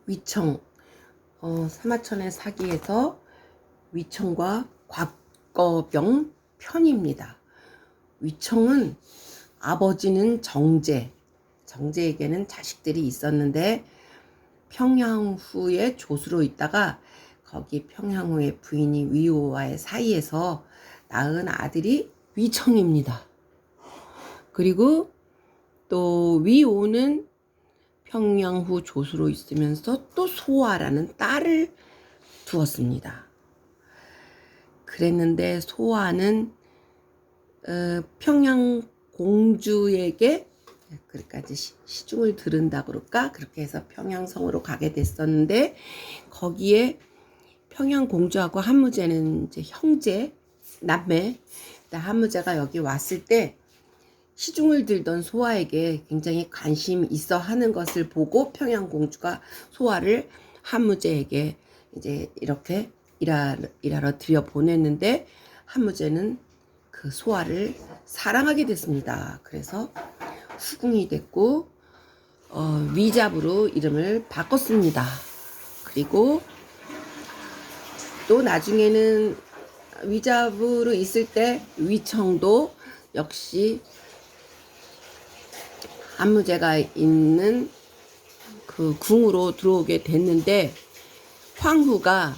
위청, 사마천의 사기에서 위청과 곽거병 편입니다. 위청은 아버지는 정제에게는 자식들이 있었는데 평양후에 조수로 있다가 거기 평양후의 부인이 위호와의 사이에서 낳은 아들이 위청입니다. 그리고 또 위호는 평양후 조수로 있으면서 또 소화라는 딸을 두었습니다. 그랬는데 소화는 평양 공주에게 그러니까 이제 시중을 들은다 그럴까 그렇게 해서 평양성으로 가게 됐었는데 거기에 평양 공주하고 한무제는 이제 형제 남매. 한무제가 여기 왔을 때 시중을 들던 소화에게 굉장히 관심 있어 하는 것을 보고 평양 공주가 소화를 한무제에게 이제 이렇게 일하러 들여 보냈는데 한무제는 그 소화를 사랑하게 됐습니다. 그래서 후궁이 됐고 위잡으로 이름을 바꿨습니다. 그리고 또 나중에는 위잡으로 있을 때 위청도 역시 한무제가 있는 그 궁으로 들어오게 됐는데 황후가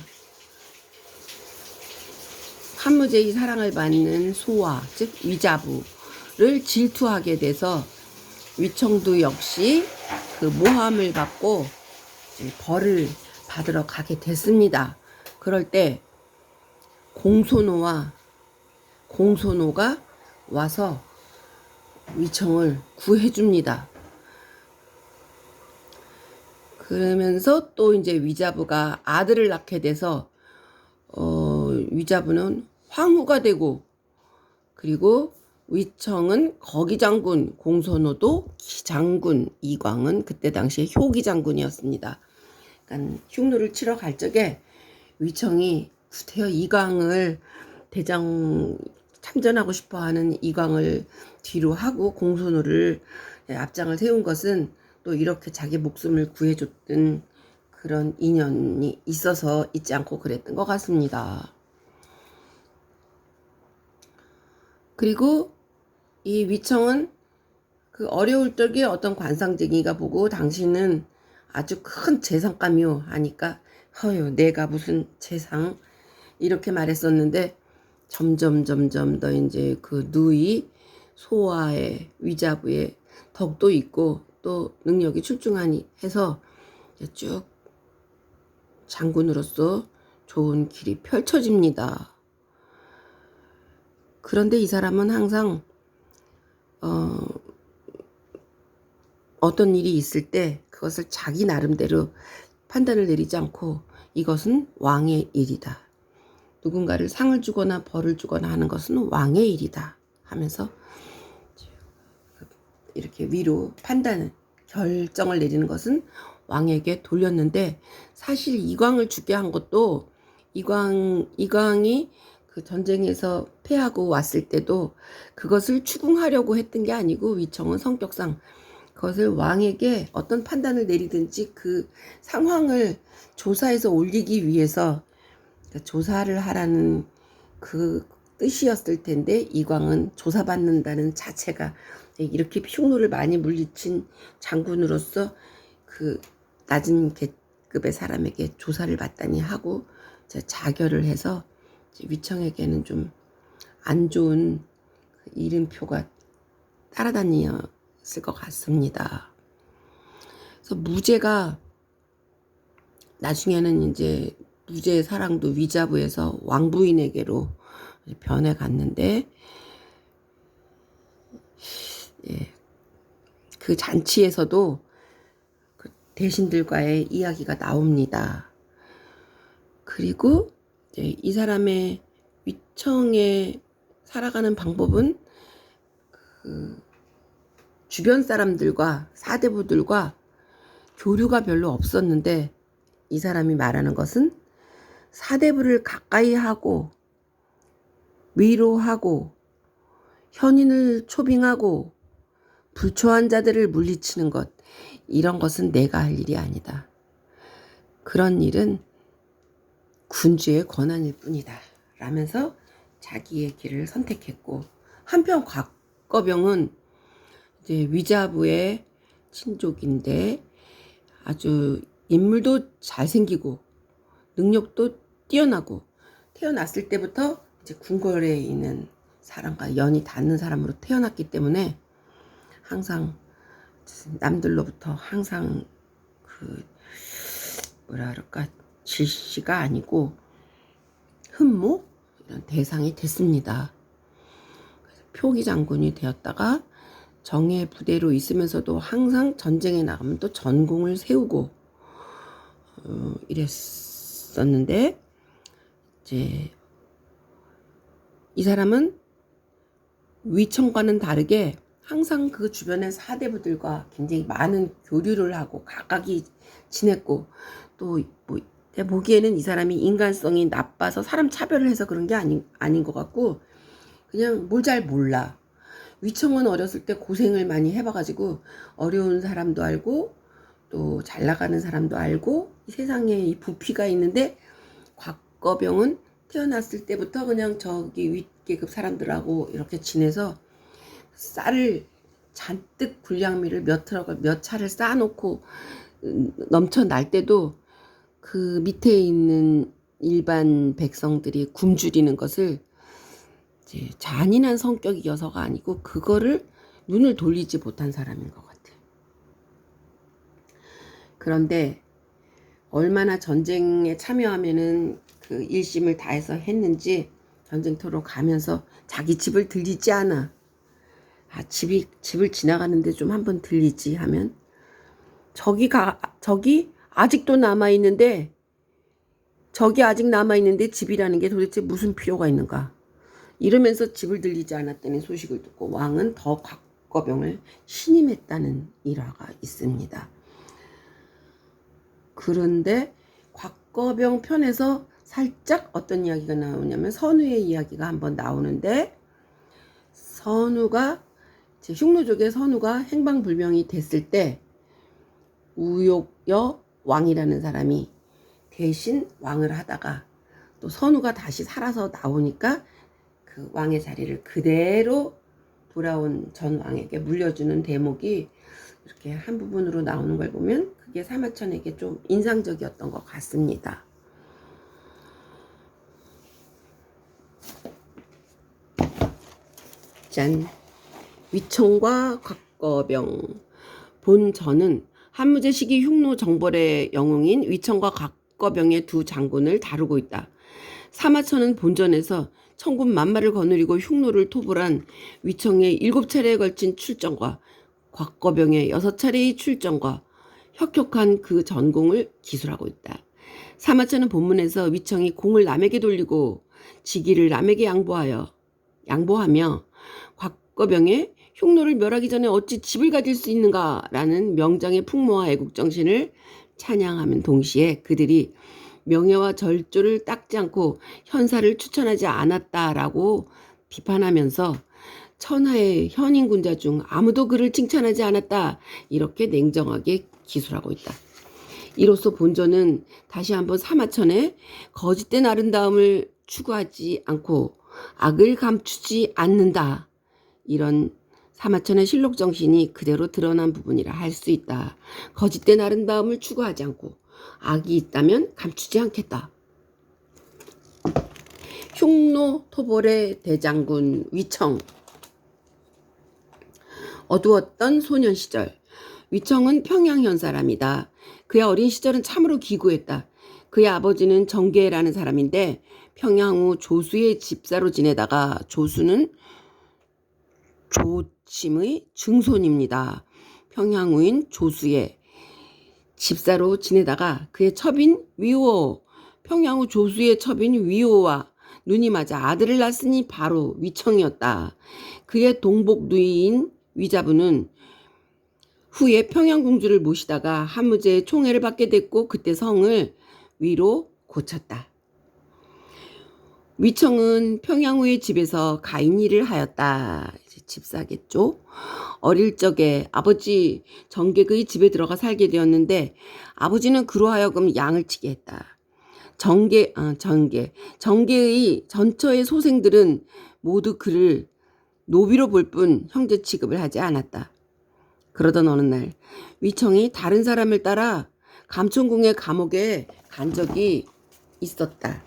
한무제의 사랑을 받는 소화 즉 위자부를 질투하게 돼서 위청도 역시 그 모함을 받고 벌을 받으러 가게 됐습니다. 그럴 때 공손호가 와서 위청을 구해줍니다. 그러면서 또 이제 위자부가 아들을 낳게 돼서 위자부는 황후가 되고 그리고 위청은 거기장군, 공손호도 기장군, 이광은 그때 당시에 효기장군이었습니다. 그러니까 흉노를 치러 갈 적에 위청이 구태여 이광을 대장 참전하고 싶어하는 이광을 뒤로 하고 공손호를 앞장을 세운 것은 또 이렇게 자기 목숨을 구해줬던 그런 인연이 있어서 잊지 않고 그랬던 것 같습니다. 그리고 이 위청은 그 어려울 적에 어떤 관상쟁이가 보고 당신은 아주 큰 재상감이요 하니까 허요 내가 무슨 재상 이렇게 말했었는데 점점 더 이제 그 누이 소화의 위자부의 덕도 있고 또 능력이 출중하니 해서 쭉 장군으로서 좋은 길이 펼쳐집니다. 그런데 이 사람은 항상 어떤 일이 있을 때 그것을 자기 나름대로 판단을 내리지 않고 이것은 왕의 일이다. 누군가를 상을 주거나 벌을 주거나 하는 것은 왕의 일이다 하면서 이렇게 위로 결정을 내리는 것은 왕에게 돌렸는데 사실 이광을 죽게 한 것도 이광이 그 전쟁에서 패하고 왔을 때도 그것을 추궁하려고 했던 게 아니고 위청은 성격상 그것을 왕에게 어떤 판단을 내리든지 그 상황을 조사해서 올리기 위해서 조사를 하라는 그 뜻이었을 텐데 이광은 조사받는다는 자체가 이렇게 흉노를 많이 물리친 장군으로서 그 낮은 계급의 사람에게 조사를 받다니 하고 자결을 해서 위청에게는 좀 안 좋은 이름표가 따라다녔을 것 같습니다. 그래서 무제가 나중에는 이제 무제의 사랑도 위자부에서 왕부인에게로 변해갔는데 그 잔치에서도 그 대신들과의 이야기가 나옵니다. 그리고 이제 이 사람의 위청에 살아가는 방법은 그 주변 사람들과 사대부들과 교류가 별로 없었는데 이 사람이 말하는 것은 사대부를 가까이 하고 위로하고 현인을 초빙하고 불초한 자들을 물리치는 것 이런 것은 내가 할 일이 아니다. 그런 일은 군주의 권한일 뿐이다 라면서 자기의 길을 선택했고, 한편 곽거병은 이제 위자부의 친족인데 아주 인물도 잘생기고 능력도 뛰어나고 태어났을 때부터 이제 궁궐에 있는 사람과 연이 닿는 사람으로 태어났기 때문에 항상 남들로부터 항상 그 뭐라 그럴까, 질시가 아니고 흠모 이런 대상이 됐습니다. 표기 장군이 되었다가 정예 부대로 있으면서도 항상 전쟁에 나가면 또 전공을 세우고 이랬었는데, 이제 이 사람은 위청과는 다르게 항상 그 주변의 사대부들과 굉장히 많은 교류를 하고 가깝게 지냈고, 또 뭐 보기에는 이 사람이 인간성이 나빠서 사람 차별을 해서 그런 게 아닌 것 같고, 그냥 뭘 잘 몰라. 위청은 어렸을 때 고생을 많이 해봐가지고 어려운 사람도 알고 또 잘 나가는 사람도 알고 이 세상에 이 부피가 있는데, 곽거병은 태어났을 때부터 그냥 저기 윗계급 사람들하고 이렇게 지내서 쌀을 잔뜩 군량미를 몇 차를 쌓아놓고 넘쳐날 때도 그 밑에 있는 일반 백성들이 굶주리는 것을 이제 잔인한 성격이어서가 아니고 그거를 눈을 돌리지 못한 사람인 것 같아요. 그런데 얼마나 전쟁에 참여하면은 그 일심을 다해서 했는지 전쟁터로 가면서 자기 집을 들리지 않아. 집을 지나가는데 좀 한번 들리지 하면 저기 아직도 남아있는데, 저기 아직 남아있는데 집이라는 게 도대체 무슨 필요가 있는가. 이러면서 집을 들리지 않았다는 소식을 듣고 왕은 더 곽거병을 신임했다는 일화가 있습니다. 그런데 곽거병 편에서 살짝 어떤 이야기가 나오냐면 선우의 이야기가 한번 나오는데, 흉노족의 선우가 행방불명이 됐을 때 우욕여 왕이라는 사람이 대신 왕을 하다가 또 선우가 다시 살아서 나오니까 그 왕의 자리를 그대로 돌아온 전 왕에게 물려주는 대목이 이렇게 한 부분으로 나오는 걸 보면 그게 사마천에게 좀 인상적이었던 것 같습니다. 짠! 위청과 곽거병. 본전은 한무제 시기 흉노 정벌의 영웅인 위청과 곽거병의 두 장군을 다루고 있다. 사마천은 본전에서 천군 만마를 거느리고 흉노를 토벌한 위청의 7차례에 걸친 출정과 곽거병의 6차례의 출정과 혁혁한 그 전공을 기술하고 있다. 사마천은 본문에서 위청이 공을 남에게 돌리고 지기를 남에게 양보하며 곽거병의 흉노를 멸하기 전에 어찌 집을 가질 수 있는가라는 명장의 풍모와 애국정신을 찬양하면 동시에 그들이 명예와 절조를 닦지 않고 현사를 추천하지 않았다라고 비판하면서 천하의 현인군자 중 아무도 그를 칭찬하지 않았다, 이렇게 냉정하게 기술하고 있다. 이로써 본전은 다시 한번 사마천의 거짓된 아름다움을 추구하지 않고 악을 감추지 않는다, 이런 사마천의 실록 정신이 그대로 드러난 부분이라 할 수 있다. 거짓된 아름다움을 추구하지 않고 악이 있다면 감추지 않겠다. 흉노 토벌의 대장군 위청. 어두웠던 소년 시절. 위청은 평양현 사람이다. 그의 어린 시절은 참으로 기구했다. 그의 아버지는 정계라는 사람인데 평양후 조수의 집사로 지내다가, 조수는 조침의 증손입니다. 평양후인 조수의 집사로 지내다가 그의 첩인 위호, 평양후 조수의 첩인 위호와 눈이 맞아 아들을 낳았으니 바로 위청이었다. 그의 동복 누이인 위자부는 후에 평양공주를 모시다가 한무제의 총애를 받게 됐고 그때 성을 위로 고쳤다. 위청은 평양후의 집에서 가인일을 하였다. 집사겠죠. 어릴 적에 아버지 정객의 집에 들어가 살게 되었는데 아버지는 그로 하여금 양을 치게 했다. 정계의 전처의 소생들은 모두 그를 노비로 볼 뿐 형제 취급을 하지 않았다. 그러던 어느 날 위청이 다른 사람을 따라 감천궁의 감옥에 간 적이 있었다.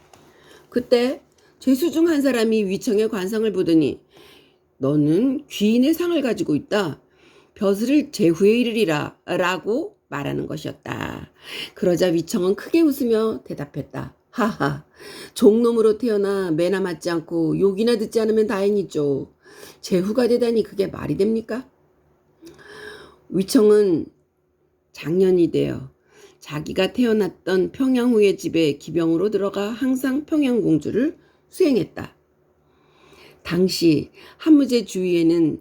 그때 죄수 중 한 사람이 위청의 관상을 보더니 너는 귀인의 상을 가지고 있다. 벼슬을 제후에 이르리라 라고 말하는 것이었다. 그러자 위청은 크게 웃으며 대답했다. 하하, 종놈으로 태어나 매나 맞지 않고 욕이나 듣지 않으면 다행이죠. 제후가 되다니 그게 말이 됩니까? 위청은 장년이 되어 자기가 태어났던 평양후의 집에 기병으로 들어가 항상 평양공주를 수행했다. 당시 한무제 주위에는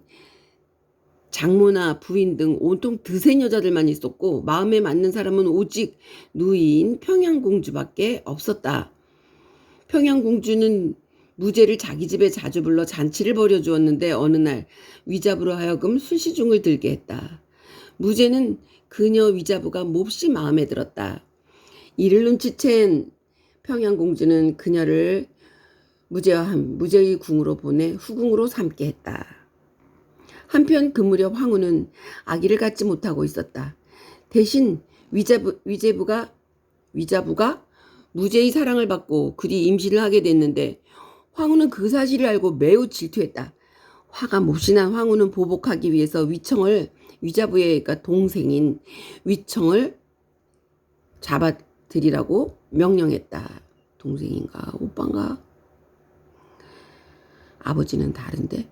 장모나 부인 등 온통 드센 여자들만 있었고 마음에 맞는 사람은 오직 누이인 평양공주밖에 없었다. 평양공주는 무제를 자기 집에 자주 불러 잔치를 벌여주었는데 어느 날 위자부로 하여금 술시중을 들게 했다. 무제는 그녀 위자부가 몹시 마음에 들었다. 이를 눈치챈 평양공주는 그녀를 무제의 궁으로 보내 후궁으로 삼게 했다. 한편 그 무렵 황후는 아기를 갖지 못하고 있었다. 대신 위자부가 무제의 사랑을 받고 그리 임신을 하게 됐는데 황후는 그 사실을 알고 매우 질투했다. 화가 몹시 난 황후는 보복하기 위해서 위자부의 그러니까 동생인 위청을 잡아들이라고 명령했다. 동생인가 오빠인가? 아버지는 다른데.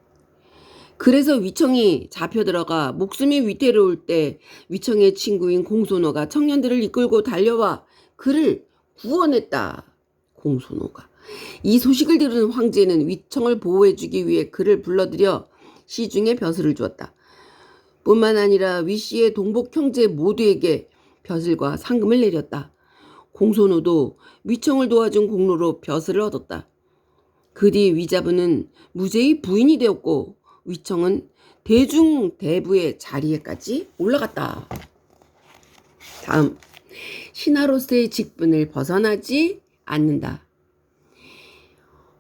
그래서 위청이 잡혀 들어가 목숨이 위태로울 때 위청의 친구인 공손호가 청년들을 이끌고 달려와 그를 구원했다. 공손호가. 이 소식을 들은 황제는 위청을 보호해주기 위해 그를 불러들여 시중에 벼슬을 주었다. 뿐만 아니라 위씨의 동복 형제 모두에게 벼슬과 상금을 내렸다. 공손호도 위청을 도와준 공로로 벼슬을 얻었다. 그 뒤 위자부는 무제의 부인이 되었고 위청은 대중대부의 자리에까지 올라갔다. 다음, 신하로서의 직분을 벗어나지 않는다.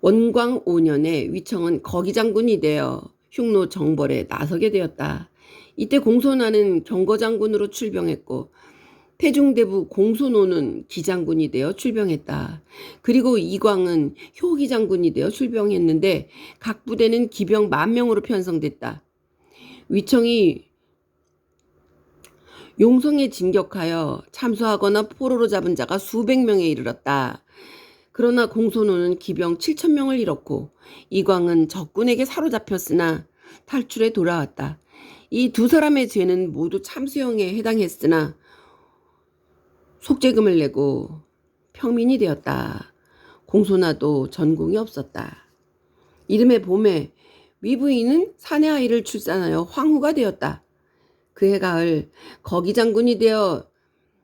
원광 5년에 위청은 거기장군이 되어 흉노 정벌에 나서게 되었다. 이때 공손하는 경거장군으로 출병했고 태중대부 공손호는 기장군이 되어 출병했다. 그리고 이광은 효기장군이 되어 출병했는데 각 부대는 기병 10,000명으로 편성됐다. 위청이 용성에 진격하여 참수하거나 포로로 잡은 자가 수백 명에 이르렀다. 그러나 공손호는 기병 7,000명을 잃었고 이광은 적군에게 사로잡혔으나 탈출해 돌아왔다. 이 두 사람의 죄는 모두 참수형에 해당했으나 속죄금을 내고 평민이 되었다. 공손하도 전공이 없었다. 이듬해 봄에 위부인은 사내 아이를 출산하여 황후가 되었다. 그해 가을 거기장군이 되어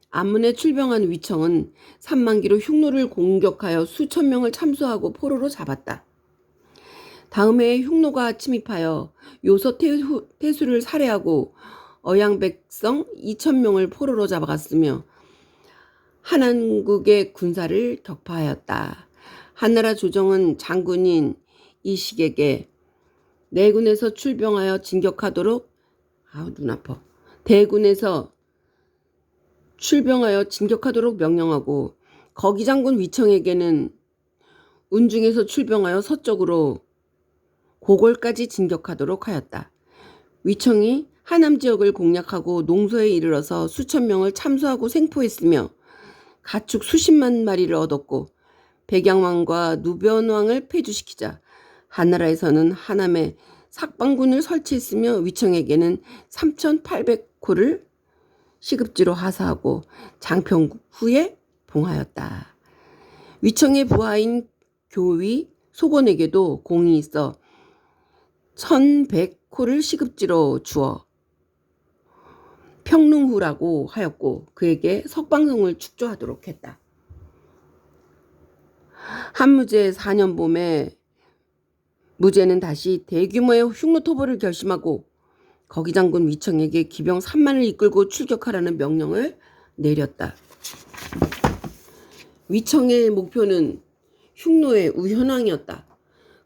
안문에 출병한 위청은 3만기로 흉노를 공격하여 수천 명을 참수하고 포로로 잡았다. 다음 해에 흉노가 침입하여 요서 태수를 살해하고 어양 백성 2,000명을 포로로 잡아갔으며 한안국의 군사를 격파하였다. 한나라 조정은 장군인 이식에게 내군에서 출병하여 진격하도록 눈 아파. 대군에서 출병하여 진격하도록 명령하고 거기장군 위청에게는 운중에서 출병하여 서쪽으로 고골까지 진격하도록 하였다. 위청이 하남 지역을 공략하고 농서에 이르러서 수천 명을 참수하고 생포했으며 가축 수십만 마리를 얻었고 백양왕과 누변왕을 폐주시키자 한나라에서는 하남에 삭방군을 설치했으며 위청에게는 3,800호를 시급지로 하사하고 장평 후에 봉하였다. 위청의 부하인 교위 소곤에게도 공이 있어 1,100호를 시급지로 주어 평릉후라고 하였고 그에게 석방성을 축조하도록 했다. 한무제 4년 봄에 무제는 다시 대규모의 흉노 토벌을 결심하고 거기 장군 위청에게 기병 3만을 이끌고 출격하라는 명령을 내렸다. 위청의 목표는 흉노의 우현왕이었다.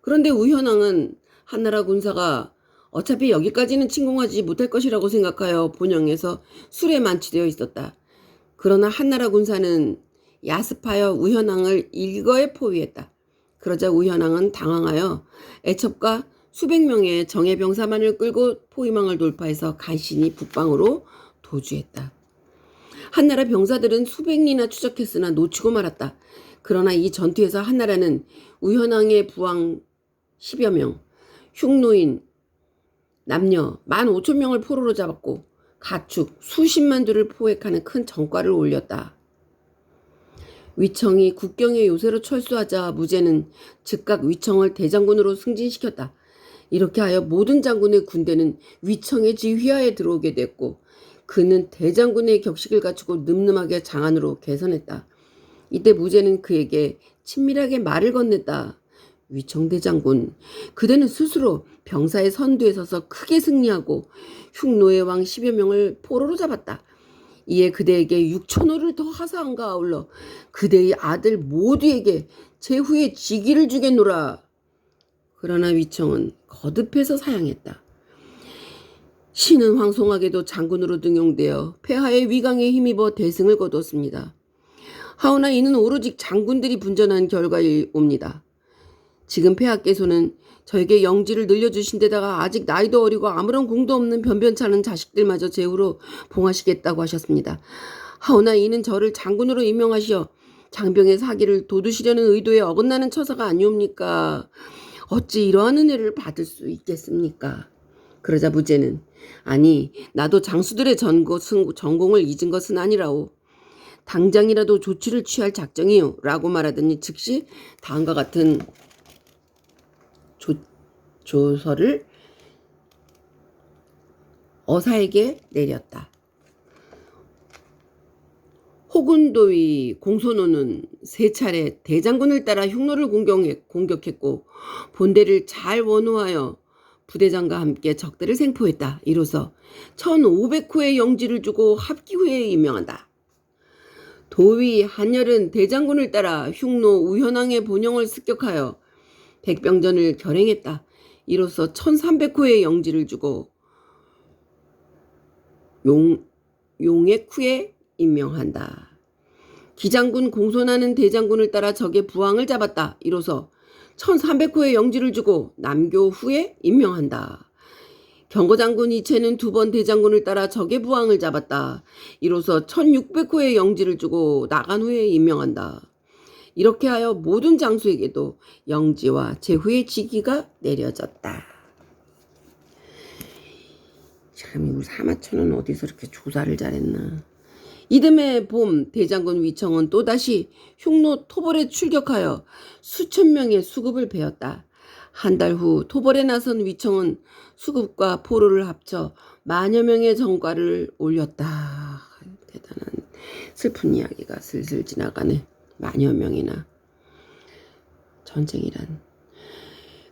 그런데 우현왕은 한나라 군사가 어차피 여기까지는 침공하지 못할 것이라고 생각하여 본영에서 술에 만취되어 있었다. 그러나 한나라 군사는 야습하여 우현왕을 일거에 포위했다. 그러자 우현왕은 당황하여 애첩과 수백 명의 정예 병사만을 끌고 포위망을 돌파해서 간신히 북방으로 도주했다. 한나라 병사들은 수백리나 추적했으나 놓치고 말았다. 그러나 이 전투에서 한나라는 우현왕의 부왕 10여 명, 흉노인, 남녀 15,000명을 포로로 잡았고 가축 수십만 두를 포획하는 큰 전과를 올렸다. 위청이 국경의 요새로 철수하자 무제는 즉각 위청을 대장군으로 승진시켰다. 이렇게 하여 모든 장군의 군대는 위청의 지휘하에 들어오게 됐고 그는 대장군의 격식을 갖추고 늠름하게 장안으로 개선했다. 이때 무제는 그에게 친밀하게 말을 건넸다. 위청 대장군, 그대는 스스로 병사의 선두에 서서 크게 승리하고 흉노의 왕 10여 명을 포로로 잡았다. 이에 그대에게 6천호를 더 하사함과 아울러 그대의 아들 모두에게 제후에 직위를 주겠노라. 그러나 위청은 거듭해서 사양했다. 신은 황송하게도 장군으로 등용되어 폐하의 위강에 힘입어 대승을 거두었습니다. 하오나 이는 오로지 장군들이 분전한 결과이옵니다. 지금 폐하께서는 저에게 영지를 늘려주신 데다가 아직 나이도 어리고 아무런 공도 없는 변변찮은 자식들마저 제후로 봉하시겠다고 하셨습니다. 하오나 이는 저를 장군으로 임명하시어 장병의 사기를 도두시려는 의도에 어긋나는 처사가 아니옵니까? 어찌 이러한 은혜를 받을 수 있겠습니까? 그러자 무제는 아니 나도 장수들의 전공을 잊은 것은 아니라오. 당장이라도 조치를 취할 작정이요 라고 말하더니 즉시 다음과 같은 조서를 어사에게 내렸다. 호군도위 공손호는 세 차례 대장군을 따라 흉노를 공격했고 본대를 잘 원호하여 부대장과 함께 적들을 생포했다. 이로써 1500호의 영지를 주고 합기후에 임명한다. 도위 한열은 대장군을 따라 흉노 우현왕의 본영을 습격하여 백병전을 결행했다. 이로써 1300호의 영지를 주고 용액후에 임명한다. 기장군 공손하는 대장군을 따라 적의 부왕을 잡았다. 이로써 1300호의 영지를 주고 남교 후에 임명한다. 경거장군 이채는 2번 대장군을 따라 적의 부왕을 잡았다. 이로써 1600호의 영지를 주고 나간 후에 임명한다. 이렇게 하여 모든 장수에게도 영지와 제후의 직위가 내려졌다. 참 우리 사마천은 어디서 이렇게 조사를 잘했나. 이듬해 봄 대장군 위청은 또다시 흉노 토벌에 출격하여 수천 명의 수급을 베었다. 한 달 후 토벌에 나선 위청은 수급과 포로를 합쳐 만여 명의 전과를 올렸다. 대단한 슬픈 이야기가 슬슬 지나가네. 만여 명이나. 전쟁이란.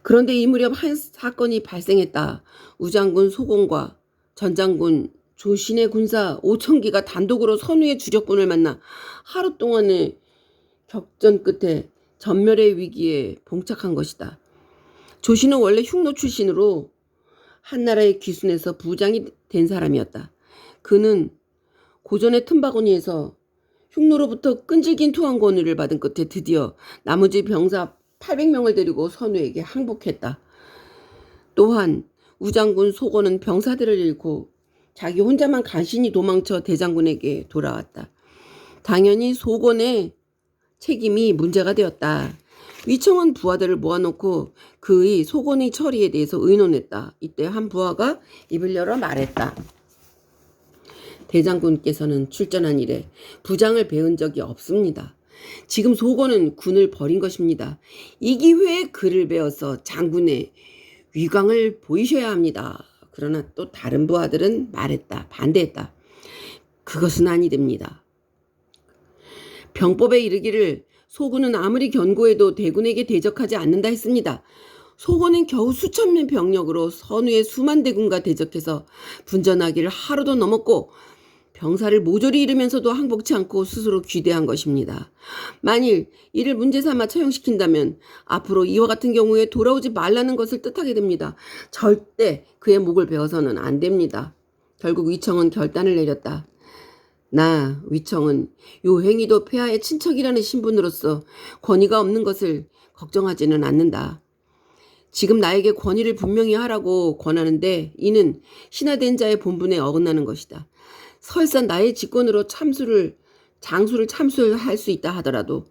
그런데 이 무렵 한 사건이 발생했다. 우장군 소공과 전장군 조신의 군사 5,000기가 단독으로 선우의 주력군을 만나 하루 동안의 격전 끝에 전멸의 위기에 봉착한 것이다. 조신은 원래 흉노 출신으로 한나라의 귀순에서 부장이 된 사람이었다. 그는 고전의 틈바구니에서 흉노로부터 끈질긴 투항 권유를 받은 끝에 드디어 나머지 병사 800명을 데리고 선우에게 항복했다. 또한 우장군 소고는 병사들을 잃고 자기 혼자만 간신히 도망쳐 대장군에게 돌아왔다. 당연히 소곤의 책임이 문제가 되었다. 위청은 부하들을 모아놓고 그의 소곤의 처리에 대해서 의논했다. 이때 한 부하가 입을 열어 말했다. 대장군께서는 출전한 이래 부장을 배운 적이 없습니다. 지금 소곤은 군을 버린 것입니다. 이 기회에 글을 배워서 장군의 위광을 보이셔야 합니다. 그러나 또 다른 부하들은 말했다. 반대했다. 그것은 아니됩니다. 병법에 이르기를 소군은 아무리 견고해도 대군에게 대적하지 않는다 했습니다. 소고는 겨우 수천 명 병력으로 선우의 수만 대군과 대적해서 분전하기를 하루도 넘었고 병사를 모조리 잃으면서도 항복치 않고 스스로 귀대한 것입니다. 만일 이를 문제 삼아 처형시킨다면 앞으로 이와 같은 경우에 돌아오지 말라는 것을 뜻하게 됩니다. 절대 그의 목을 베어서는 안 됩니다. 결국 위청은 결단을 내렸다. 나 위청은 요 행위도 폐하의 친척이라는 신분으로서 권위가 없는 것을 걱정하지는 않는다. 지금 나에게 권위를 분명히 하라고 권하는데 이는 신하된 자의 본분에 어긋나는 것이다. 설사 나의 직권으로 장수를 참수할 수 있다 하더라도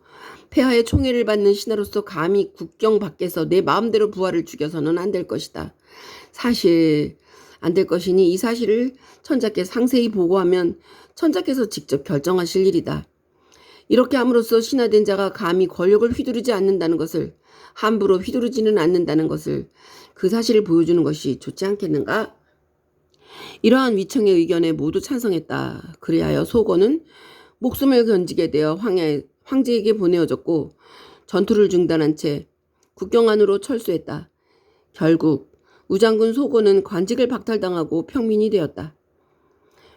폐하의 총애를 받는 신하로서 감히 국경 밖에서 내 마음대로 부하를 죽여서는 안 될 것이다. 사실 안 될 것이니 이 사실을 천자께 상세히 보고하면 천자께서 직접 결정하실 일이다. 이렇게 함으로써 신하된 자가 감히 권력을 휘두르지 않는다는 것을, 함부로 휘두르지는 않는다는 것을, 그 사실을 보여주는 것이 좋지 않겠는가? 이러한 위청의 의견에 모두 찬성했다. 그리하여 소고는 목숨을 건지게 되어 황제에게 보내어졌고 전투를 중단한 채 국경 안으로 철수했다. 결국 우장군 소고는 관직을 박탈당하고 평민이 되었다.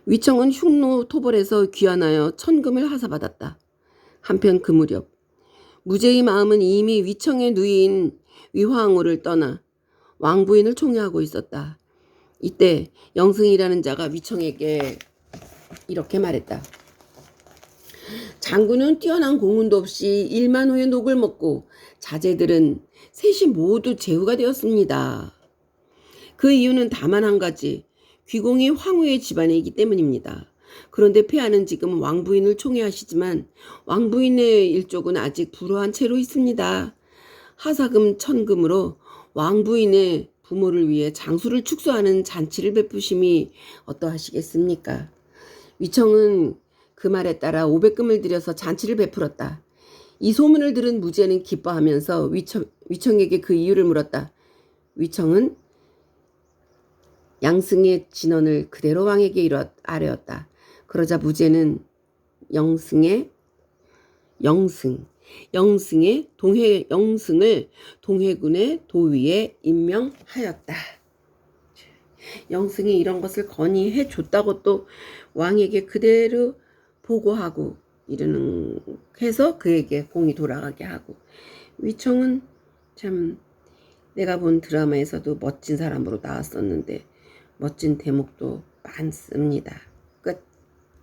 위청은 흉노 토벌에서 귀환하여 천금을 하사받았다. 한편 그 무렵 무제의 마음은 이미 위청의 누이인 위화항우를 떠나 왕부인을 총애하고 있었다. 이때 영승이라는 자가 위청에게 이렇게 말했다. 장군은 뛰어난 공훈도 없이 1만 호의 녹을 먹고 자제들은 셋이 모두 제후가 되었습니다. 그 이유는 다만 한 가지, 귀공이 황후의 집안에 있기 때문입니다. 그런데 폐하는 지금 왕부인을 총애하시지만 왕부인의 일족은 아직 불허한 채로 있습니다. 하사금 천금으로 왕부인의 부모를 위해 장수를 축소하는 잔치를 베푸심이 어떠하시겠습니까? 위청은 그 말에 따라 500금을 들여서 잔치를 베풀었다. 이 소문을 들은 무제는 기뻐하면서 위청에게 그 이유를 물었다. 위청은 양승의 진언을 그대로 왕에게 아뢰었다. 그러자 무제는 영승을 동해군의 도위에 임명하였다. 영승이 이런 것을 건의해 줬다고 또 왕에게 그대로 보고하고 이러는 해서 그에게 공이 돌아가게 하고, 위청은 참 내가 본 드라마에서도 멋진 사람으로 나왔었는데 멋진 대목도 많습니다.